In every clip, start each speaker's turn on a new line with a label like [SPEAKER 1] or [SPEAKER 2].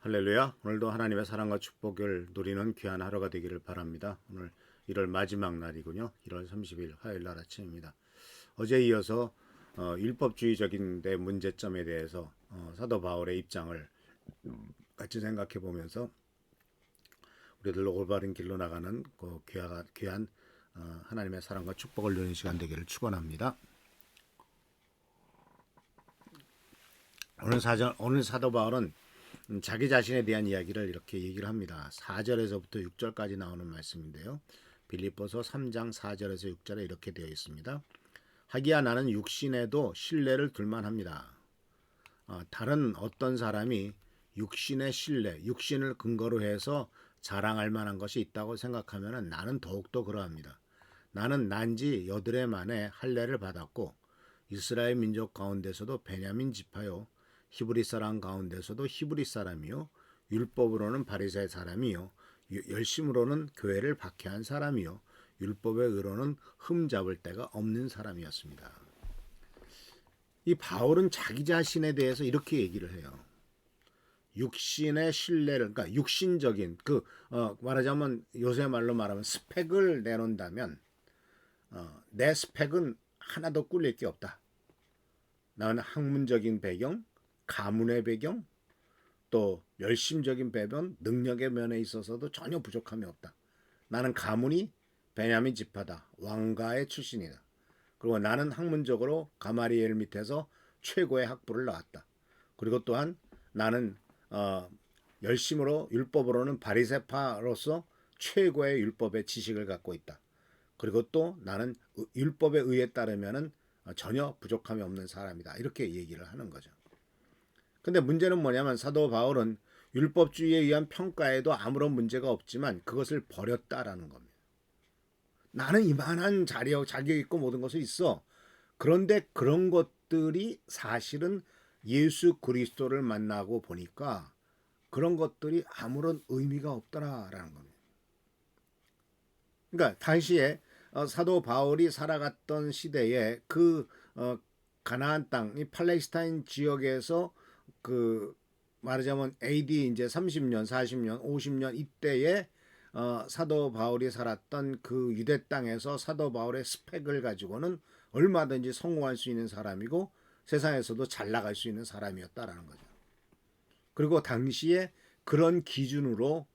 [SPEAKER 1] 할렐루야. 오늘도 하나님의 사랑과 축복을 누리는 귀한 하루가 되기를 바랍니다. 오늘 1월 마지막 날이군요. 1월 30일 화요일 날 아침입니다. 어제에 이어서 율법주의적인 데 문제점에 대해서 사도 바울의 입장을 같이 생각해 보면서 우리들로 올바른 길로 나가는 그 귀한 하나님의 사랑과 축복을 누리는 시간 되기를 축원합니다. 오늘 사도 바울은 자기 자신에 대한 이야기를 이렇게 얘기를 합니다. 4절에서부터 6절까지 나오는 말씀인데요. 빌립보서 3장 4절에서 6절에 이렇게 되어 있습니다. 하기야 나는 육신에도 신뢰를 둘만 합니다. 다른 어떤 사람이 육신의 신뢰, 육신을 근거로 해서 자랑할 만한 것이 있다고 생각하면 나는 더욱더 그러합니다. 나는 난지 여드레 만에 할례를 받았고 이스라엘 민족 가운데서도 베냐민 지파요 히브리 사람 가운데서도 히브리 사람이요 율법으로는 바리새인 사람이요 열심으로는 교회를 박해한 사람이요 율법의 의로는 흠잡을 데가 없는 사람이었습니다. 이 바울은 자기 자신에 대해서 이렇게 얘기를 해요. 육신의 신뢰를, 그러니까 육신적인 말하자면 요새 말로 말하면 스펙을 내놓는다면 내 스펙은 하나도 꿀릴 게 없다. 나는 학문적인 배경, 가문의 배경, 또 열심적인 배변, 능력의 면에 있어서도 전혀 부족함이 없다. 나는 가문이 베냐민 지파다. 왕가의 출신이다. 그리고 나는 학문적으로 가마리엘 밑에서 최고의 학부를 나왔다. 그리고 또한 나는 열심으로 율법으로는 바리새파로서 최고의 율법의 지식을 갖고 있다. 그리고 또 나는 율법에 의해 따르면은 전혀 부족함이 없는 사람이다. 이렇게 얘기를 하는 거죠. 근데 문제는 뭐냐면 사도 바울은 율법주의에 의한 평가에도 아무런 문제가 없지만 그것을 버렸다라는 겁니다. 나는 이만한 자격 있고 모든 것이 있어. 그런데 그런 것들이 사실은 예수 그리스도를 만나고 보니까 그런 것들이 아무런 의미가 없더라라는 겁니다. 그러니까 당시에 사도 바울이 살아갔던 시대에 가나안 땅, 이 팔레스타인 지역에서 말하자면 AD 이제 30년, 40년, 50년 이때에 사도 바울이 살았던 그 유대 땅에서 사도 바울의 스펙을 가지고는 얼마든지 성공할 수 있는 사람이고 세상에서도 잘 나갈 수 있는 사람이었다라는 거죠. 그리고 당시에 그런 기준으로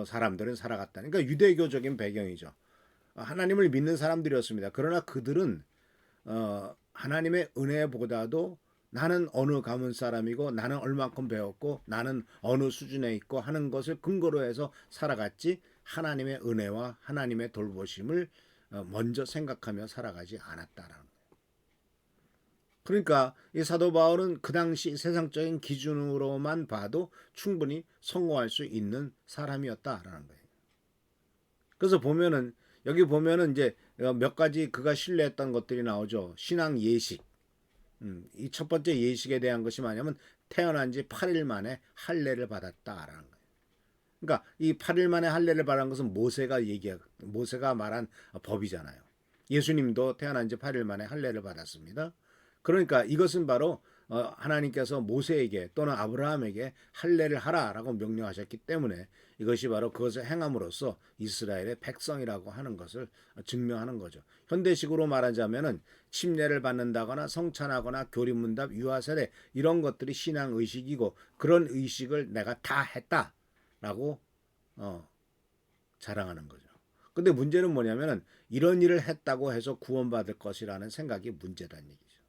[SPEAKER 1] 사람들은 살아갔다는, 그러니까 유대교적인 배경이죠. 하나님을 믿는 사람들이었습니다. 그러나 그들은 하나님의 은혜보다도 나는 어느 가문 사람이고 나는 얼마큼 배웠고 나는 어느 수준에 있고 하는 것을 근거로 해서 살아갔지 하나님의 은혜와 하나님의 돌보심을 먼저 생각하며 살아가지 않았다라는 거예요. 그러니까 이 사도 바울은 그 당시 세상적인 기준으로만 봐도 충분히 성공할 수 있는 사람이었다라는 거예요. 그래서 보면은 여기 보면은 이제 몇 가지 그가 신뢰했던 것들이 나오죠. 신앙 예식. 이 첫 번째 예식에 대한 것이 뭐냐면 태어난 지 8일 만에 할례를 받았다라는 거예요. 그러니까 이 8일 만에 할례를 받은 것은 모세가 말한 법이잖아요. 예수님도 태어난 지 8일 만에 할례를 받았습니다. 그러니까 이것은 바로 하나님께서 모세에게 또는 아브라함에게 할례를 하라라고 명령하셨기 때문에 이것이 바로 그것을 행함으로써 이스라엘의 백성이라고 하는 것을 증명하는 거죠. 현대식으로 말하자면은 침례를 받는다거나 성찬하거나 교리문답, 유아세례 이런 것들이 신앙 의식이고 그런 의식을 내가 다 했다라고 자랑하는 거죠. 근데 문제는 뭐냐면은 이런 일을 했다고 해서 구원받을 것이라는 생각이 문제다는 얘기죠.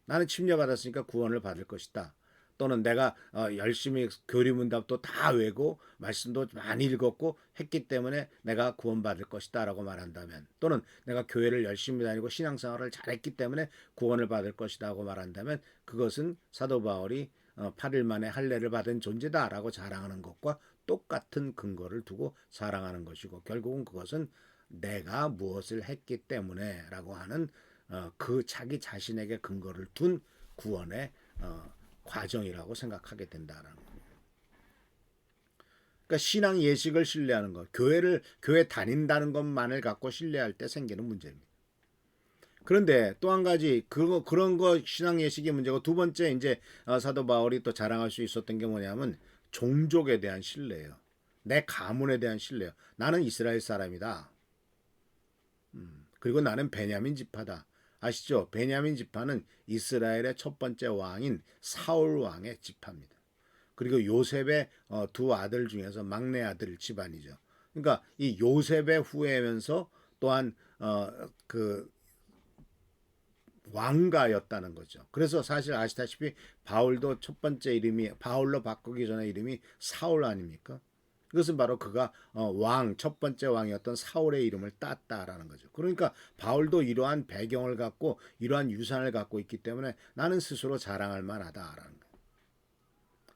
[SPEAKER 1] 나는 침례받았으니까 구원을 받을 것이다. 또는 내가 열심히 교리문답도 다 외고 말씀도 많이 읽었고 했기 때문에 내가 구원받을 것이다 라고 말한다면, 또는 내가 교회를 열심히 다니고 신앙생활을 잘했기 때문에 구원을 받을 것이다 라고 말한다면 그것은 사도 바울이 8일 만에 할례를 받은 존재다 라고 자랑하는 것과 똑같은 근거를 두고 자랑하는 것이고, 결국은 그것은 내가 무엇을 했기 때문에 라고 하는 그 자기 자신에게 근거를 둔 구원의 과정이라고 생각하게 된다라는 겁니다. 그러니까 신앙 예식을 신뢰하는 것, 교회 다닌다는 것만을 갖고 신뢰할 때 생기는 문제입니다. 그런데 또 한 가지 그런 거 신앙 예식의 문제고, 두 번째 이제 사도 바울이 또 자랑할 수 있었던 게 뭐냐면 종족에 대한 신뢰예요. 내 가문에 대한 신뢰예요. 나는 이스라엘 사람이다. 그리고 나는 베냐민 지파다. 아시죠? 베냐민 지파는 이스라엘의 첫 번째 왕인 사울 왕의 지파입니다. 그리고 요셉의 두 아들 중에서 막내 아들 집안이죠. 그러니까 이 요셉의 후예면서 또한 그 왕가였다는 거죠. 그래서 사실 아시다시피 바울도 첫 번째 이름이 바울로 바꾸기 전에 이름이 사울 아닙니까? 그것은 바로 그가 첫 번째 왕이었던 사울의 이름을 땄다라는 거죠. 그러니까 바울도 이러한 배경을 갖고 이러한 유산을 갖고 있기 때문에 나는 스스로 자랑할 만하다라는 거예요.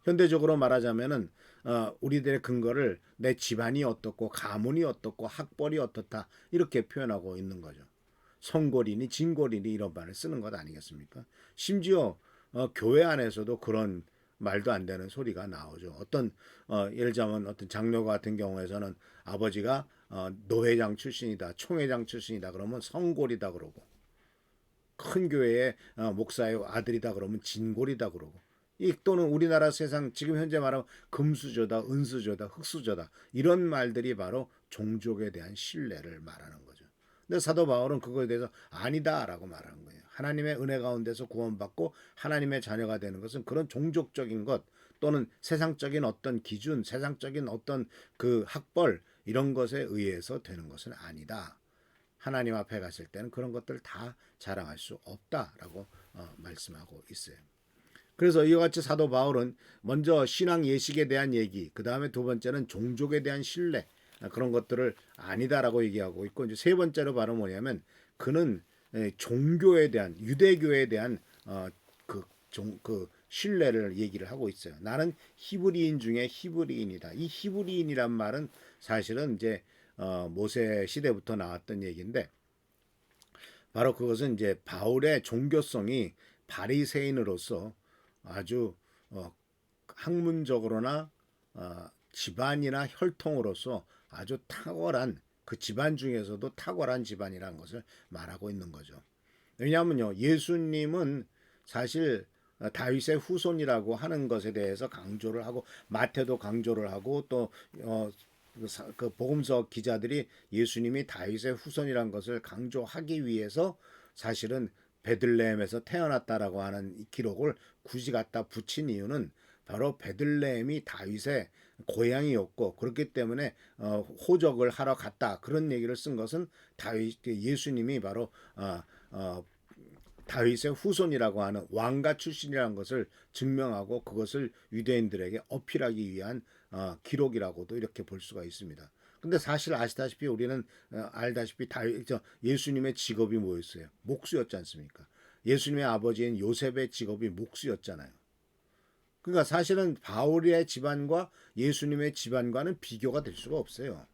[SPEAKER 1] 현대적으로 말하자면은 우리들의 근거를 내 집안이 어떻고 가문이 어떻고 학벌이 어떻다 이렇게 표현하고 있는 거죠. 성골이니 진골이니 이런 말을 쓰는 것 아니겠습니까? 심지어 교회 안에서도 그런 말도 안 되는 소리가 나오죠. 어떤 예를 들자면 어떤 장로 같은 경우에서는 아버지가 노회장 출신이다, 총회장 출신이다 그러면 성골이다 그러고 큰 교회의 목사의 아들이다 그러면 진골이다 그러고 이 또는 우리나라 세상 지금 현재 말하면 금수저다, 은수저다, 흑수저다 이런 말들이 바로 종족에 대한 신뢰를 말하는 거죠. 근데 사도 바울은 그거에 대해서 아니다라고 말하는 거예요. 하나님의 은혜 가운데서 구원받고 하나님의 자녀가 되는 것은 그런 종족적인 것 또는 세상적인 어떤 기준, 세상적인 어떤 그 학벌 이런 것에 의해서 되는 것은 아니다. 하나님 앞에 갔을 때는 그런 것들 다 자랑할 수 없다라고 말씀하고 있어요. 그래서 이와 같이 사도 바울은 먼저 신앙 예식에 대한 얘기, 그 다음에 두 번째는 종족에 대한 신뢰 그런 것들을 아니다라고 얘기하고 있고 이제 세 번째로 바로 뭐냐면 그는 종교에 대한 유대교에 대한 그 신뢰를 얘기를 하고 있어요. 나는 히브리인 중에 히브리인이다. 이 히브리인이란 말은 사실은 이제 모세 시대부터 나왔던 얘기인데 바로 그것은 이제 바울의 종교성이 바리새인으로서 아주 학문적으로나 집안이나 혈통으로서 아주 탁월한 그 집안 중에서도 탁월한 집안이라는 것을 말하고 있는 거죠. 왜냐하면요 예수님은 사실 다윗의 후손이라고 하는 것에 대해서 강조를 하고 마태도 강조를 하고 또 그 복음서 기자들이 예수님이 다윗의 후손이라는 것을 강조하기 위해서 사실은 베들레헴에서 태어났다라고 하는 이 기록을 굳이 갖다 붙인 이유는 바로 베들레헴이 다윗의 고향이었고 그렇기 때문에 호적을 하러 갔다 그런 얘기를 쓴 것은 예수님이 바로 다윗의 후손이라고 하는 왕가 출신이라는 것을 증명하고 그것을 유대인들에게 어필하기 위한 기록이라고도 이렇게 볼 수가 있습니다. 근데 사실 아시다시피 우리는 알다시피 예수님의 직업이 뭐였어요? 목수였지 않습니까? 예수님의 아버지인 요셉의 직업이 목수였잖아요. 그러니까 사실은 바울의 집안과 예수님의 집안과는 비교가 될 수가 없어요.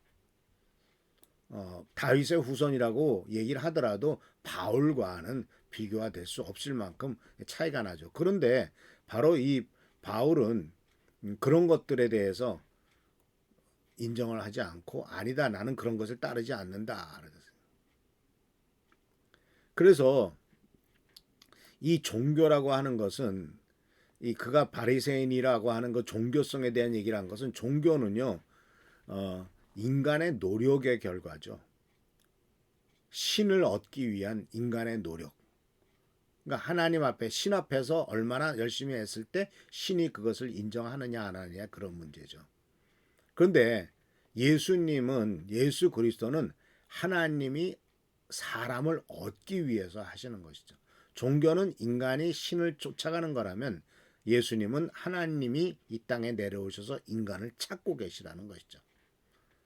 [SPEAKER 1] 다윗의 후손이라고 얘기를 하더라도 바울과는 비교가 될 수 없을 만큼 차이가 나죠. 그런데 바로 이 바울은 그런 것들에 대해서 인정을 하지 않고 아니다 나는 그런 것을 따르지 않는다. 그래서 이 종교라고 하는 것은 이 그가 바리새인이라고 하는 그 종교성에 대한 얘기를 한 것은 종교는요 인간의 노력의 결과죠. 신을 얻기 위한 인간의 노력. 그러니까 하나님 앞에 신 앞에서 얼마나 열심히 했을 때 신이 그것을 인정하느냐 안 하느냐 그런 문제죠. 그런데 예수 그리스도는 하나님이 사람을 얻기 위해서 하시는 것이죠. 종교는 인간이 신을 쫓아가는 거라면 예수님은 하나님이 이 땅에 내려오셔서 인간을 찾고 계시라는 것이죠.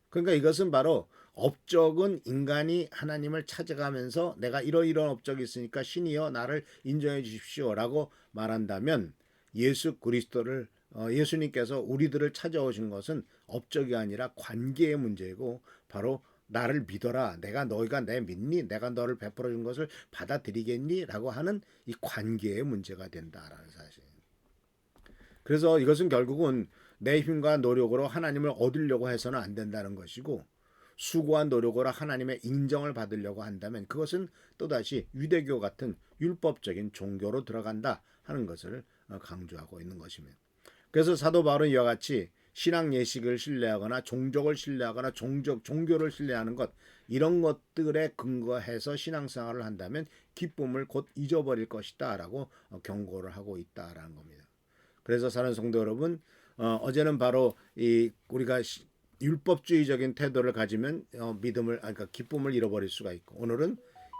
[SPEAKER 1] 그러니까 이것은 바로 업적은 인간이 하나님을 찾아가면서 내가 이러이러한 업적이 있으니까 신이여 나를 인정해 주십시오라고 말한다면 예수님께서 우리들을 찾아오신 것은 업적이 아니라 관계의 문제이고 바로 나를 믿어라. 너희가 내 믿니? 내가 너를 베풀어 준 것을 받아들이겠니? 라고 하는 이 관계의 문제가 된다라는 사실. 그래서 이것은 결국은 내 힘과 노력으로 하나님을 얻으려고 해서는 안 된다는 것이고 수고한 노력으로 하나님의 인정을 받으려고 한다면 그것은 또다시 유대교 같은 율법적인 종교로 들어간다 하는 것을 강조하고 있는 것입니다. 그래서 사도 바울은 이와 같이 신앙 예식을 신뢰하거나 종족을 신뢰하거나 종교를 신뢰하는 것, 이런 것들에 근거해서 신앙생활을 한다면 기쁨을 곧 잊어버릴 것이다 라고 경고를 하고 있다라는 겁니다. 그래서 사는 성도 여러분, 어제는 바로 이 우리가 율법주의적인 태도를 가지면 그러니까 기쁨을 잃어버릴 수가 있고, 오늘은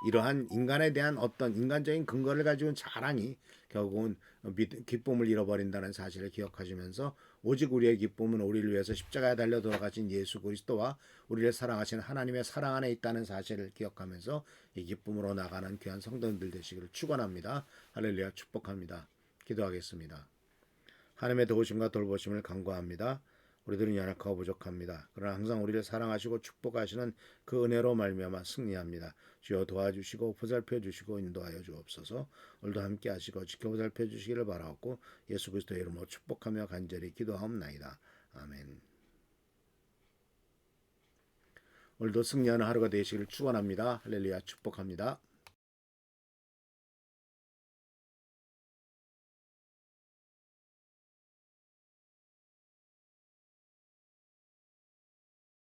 [SPEAKER 1] 이러한 인간에 대한 어떤 인간적인 근거를 가지고 자랑이 결국은 기쁨을 잃어버린다는 사실을 기억하시면서, 오직 우리의 기쁨은 우리를 위해서 십자가에 달려 돌아가신 예수 그리스도와 우리를 사랑하신 하나님의 사랑 안에 있다는 사실을 기억하면서 이 기쁨으로 나가는 귀한 성도님들 되시기를 축원합니다. 할렐루야. 축복합니다. 기도하겠습니다. 하나님의 도우심과 돌보심을 간구합니다. 우리들은 연약하고 부족합니다. 그러나 항상 우리를 사랑하시고 축복하시는 그 은혜로 말미암아 승리합니다. 주여 도와주시고 보살펴 주시고 인도하여 주옵소서. 오늘도 함께 하시고 지켜 보살펴 주시기를 바라옵고 예수 그리스도의 이름으로 축복하며 간절히 기도하옵나이다. 아멘. 오늘도 승리하는 하루가 되시기를 축원합니다. 할렐루야. 축복합니다.